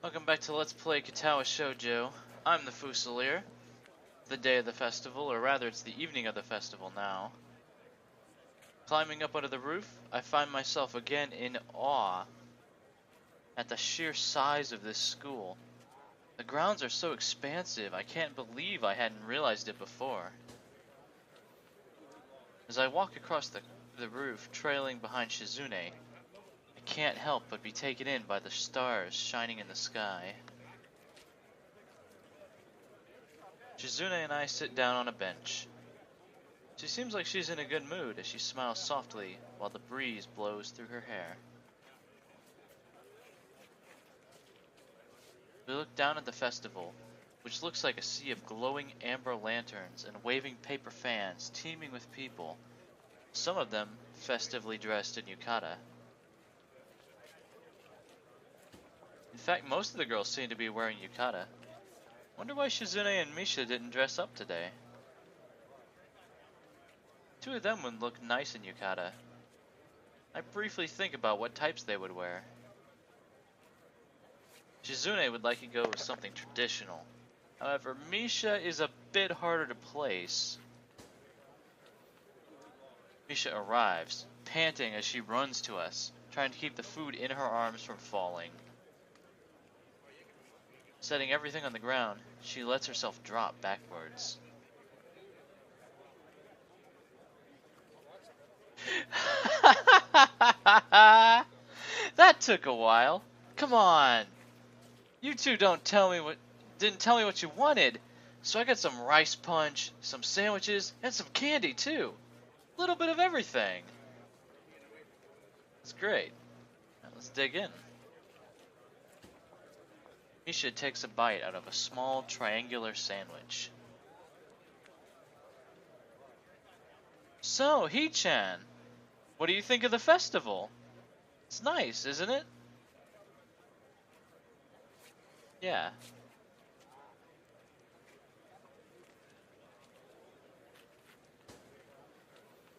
Welcome back to Let's Play Katawa Shoujo. I'm the Fusilier. The day of the festival, or rather it's the evening of the festival now. Climbing up onto the roof, I find myself again in awe at the sheer size of this school. The grounds are so expansive, I can't believe I hadn't realized it before. As I walk across the roof, trailing behind Shizune, I can't help but be taken in by the stars shining in the sky. Shizune and I sit down on a bench. She seems like she's in a good mood as she smiles softly while the breeze blows through her hair. We look down at the festival, which looks like a sea of glowing amber lanterns and waving paper fans teeming with people, some of them festively dressed in yukata. In fact, most of the girls seem to be wearing yukata. Wonder why Shizune and Misha didn't dress up today. Two of them would look nice in yukata. I briefly think about what types they would wear. Shizune would like to go with something traditional. However, Misha is a bit harder to place. Misha arrives, panting as she runs to us, trying to keep the food in her arms from falling. Setting everything on the ground, she lets herself drop backwards. That took a while. Come on. You two didn't tell me what you wanted. So I got some rice punch, some sandwiches, and some candy too. A little bit of everything. That's great. Now let's dig in. Misha takes a bite out of a small triangular sandwich. So, Hee-chan, what do you think of the festival? It's nice, isn't it? Yeah.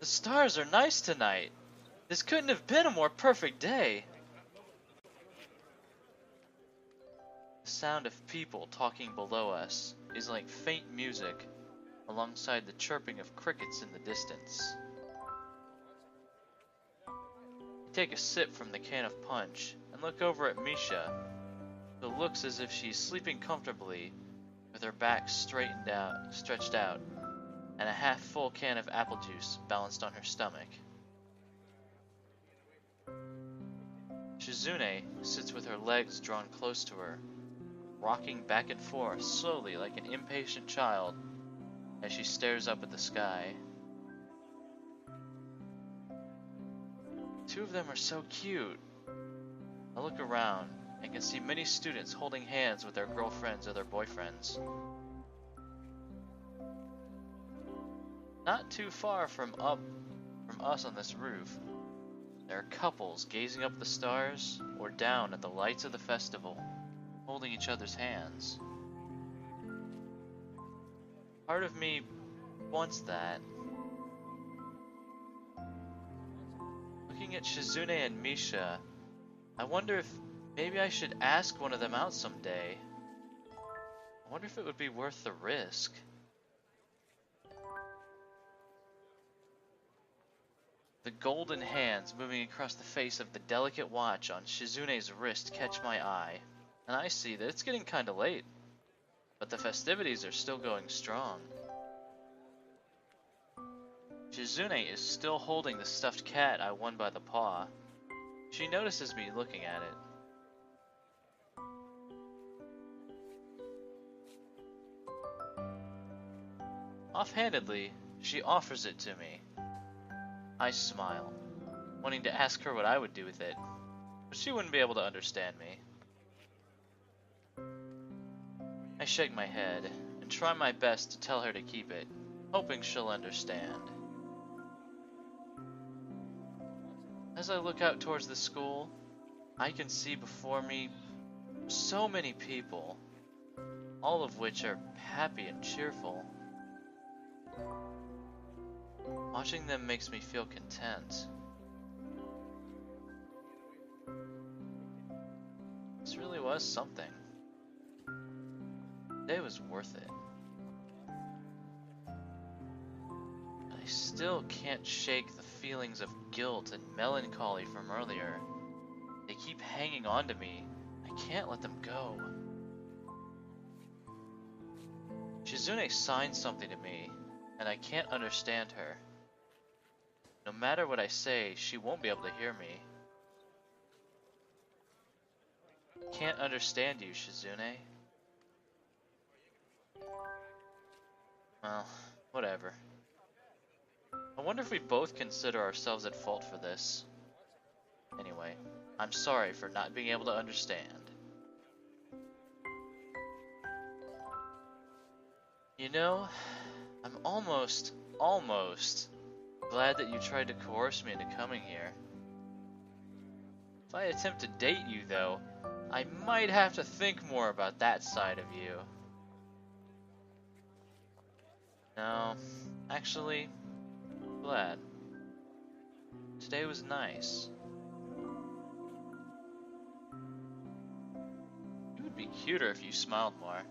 The stars are nice tonight. This couldn't have been a more perfect day. The sound of people talking below us is like faint music alongside the chirping of crickets in the distance. I take a sip from the can of punch and look over at Misha, who looks as if she's sleeping comfortably with her back stretched out, and a half-full can of apple juice balanced on her stomach. Shizune sits with her legs drawn close to her, rocking back and forth slowly like an impatient child as she stares up at the sky. Two of them are so cute. I look around and can see many students holding hands with their girlfriends or their boyfriends. Not too far from us on this roof, there are couples gazing up the stars or down at the lights of the festival, holding each other's hands. Part of me wants that. Looking at Shizune and Misha, I wonder if maybe I should ask one of them out someday. I wonder if it would be worth the risk. The golden hands moving across the face of the delicate watch on Shizune's wrist catch my eye, and I see that it's getting kinda late, but the festivities are still going strong. Shizune is still holding the stuffed cat I won by the paw. She notices me looking at it. Offhandedly, she offers it to me. I smile, wanting to ask her what I would do with it, but she wouldn't be able to understand me. I shake my head and try my best to tell her to keep it, hoping she'll understand. As I look out towards the school, I can see before me so many people, all of which are happy and cheerful. Watching them makes me feel content. It's This really was something. Today was worth it. I still can't shake the feelings of guilt and melancholy from earlier. They keep hanging on to me. I can't let them go. Shizune signed something to me, and I can't understand her. No matter what I say, she won't be able to hear me. Can't understand you, Shizune. Well, whatever. I wonder if we both consider ourselves at fault for this. Anyway, I'm sorry for not being able to understand. You know, I'm almost glad that you tried to coerce me into coming here. If I attempt to date you, though, I might have to think more about that side of you. No, actually, glad. Today was nice. You would be cuter if you smiled more.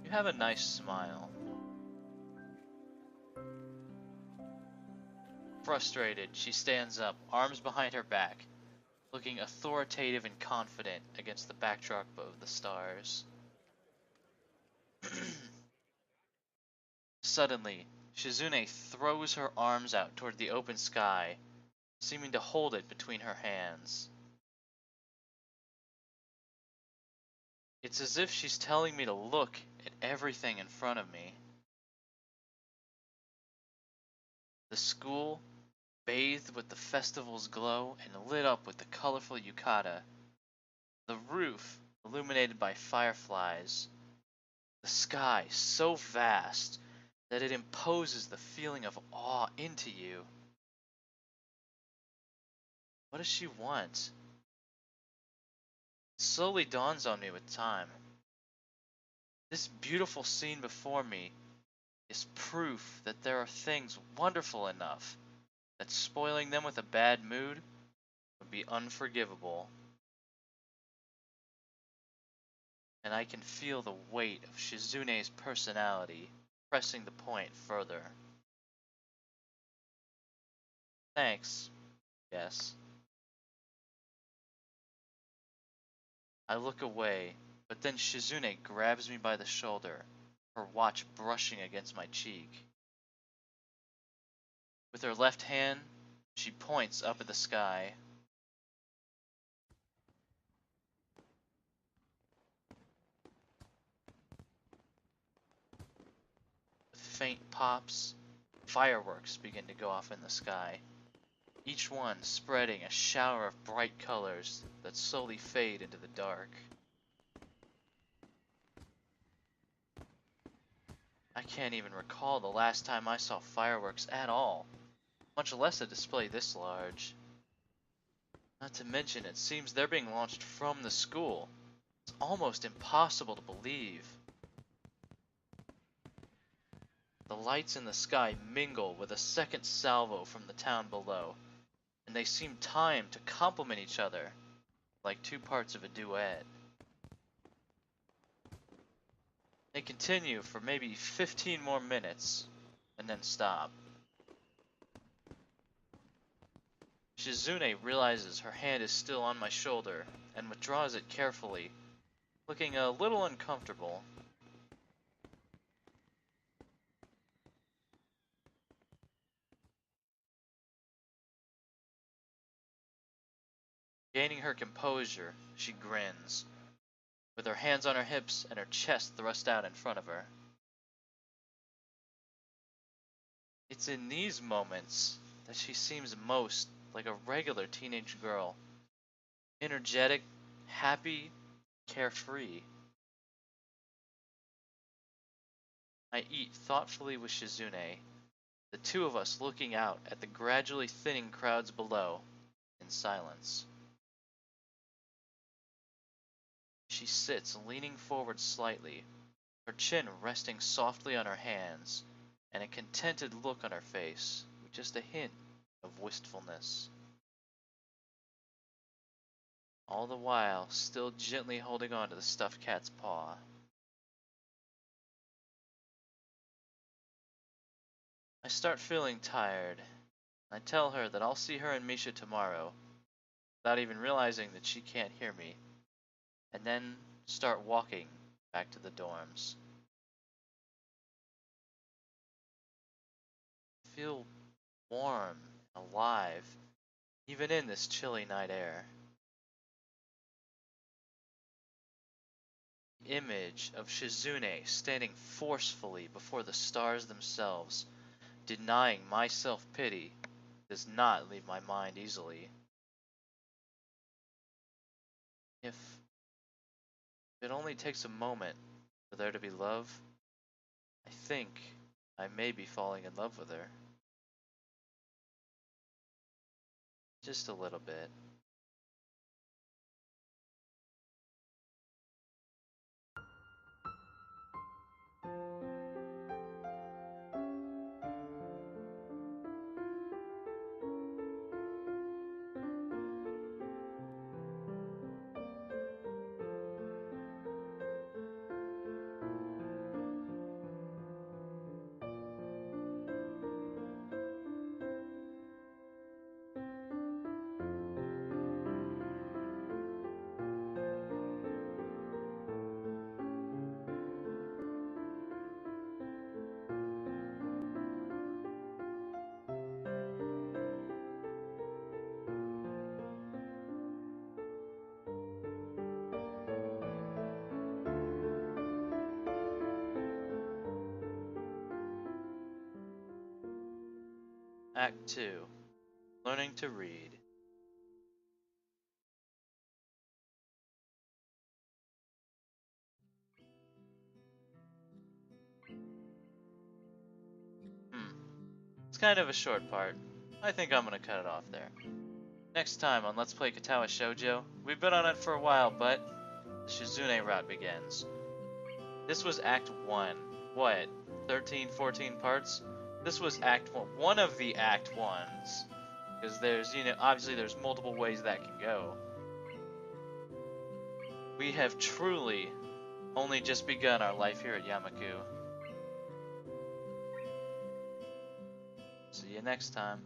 You have a nice smile. Frustrated, she stands up, arms behind her back, looking authoritative and confident against the backdrop of the stars. Suddenly, Shizune throws her arms out toward the open sky, seeming to hold it between her hands. It's as if she's telling me to look at everything in front of me. The school, bathed with the festival's glow and lit up with the colorful yukata. The roof, illuminated by fireflies. The sky so vast that it imposes the feeling of awe into you. What does she want? It slowly dawns on me with time. This beautiful scene before me is proof that there are things wonderful enough that spoiling them with a bad mood would be unforgivable. And I can feel the weight of Shizune's personality pressing the point further. Thanks. Yes. I look away, but then Shizune grabs me by the shoulder, her watch brushing against my cheek. With her left hand, she points up at the sky. With faint pops, fireworks begin to go off in the sky, each one spreading a shower of bright colors that slowly fade into the dark. I can't even recall the last time I saw fireworks at all, much less a display this large. Not to mention, it seems they're being launched from the school. It's almost impossible to believe. The lights in the sky mingle with a second salvo from the town below, and they seem timed to complement each other, like two parts of a duet. They continue for maybe 15 more minutes, and then stop. Shizune realizes her hand is still on my shoulder, and withdraws it carefully, looking a little uncomfortable. Gaining her composure, she grins, with her hands on her hips and her chest thrust out in front of her. It's in these moments that she seems most like a regular teenage girl. Energetic, happy, carefree. I eat thoughtfully with Shizune, the two of us looking out at the gradually thinning crowds below, in silence. She sits leaning forward slightly, her chin resting softly on her hands, and a contented look on her face, with just a hint of wistfulness. all the while still gently holding on to the stuffed cat's paw. I start feeling tired. I tell her that I'll see her and Misha tomorrow, without even realizing that she can't hear me, and then start walking back to the dorms. I feel warm and alive, even in this chilly night air. The image of Shizune standing forcefully before the stars themselves, denying my self-pity, does not leave my mind easily. If it only takes a moment for there to be love, I think I may be falling in love with her. Just a little bit. Act 2. Learning to read. It's kind of a short part. I think I'm gonna cut it off there. Next time on Let's Play Katawa Shoujo, we've been on it for a while, but the Shizune route begins. This was Act 1. What? 13, 14 parts? This was Act 1. One of the Act 1s. Because there's, obviously there's multiple ways that can go. We have truly only just begun our life here at Yamaku. See you next time.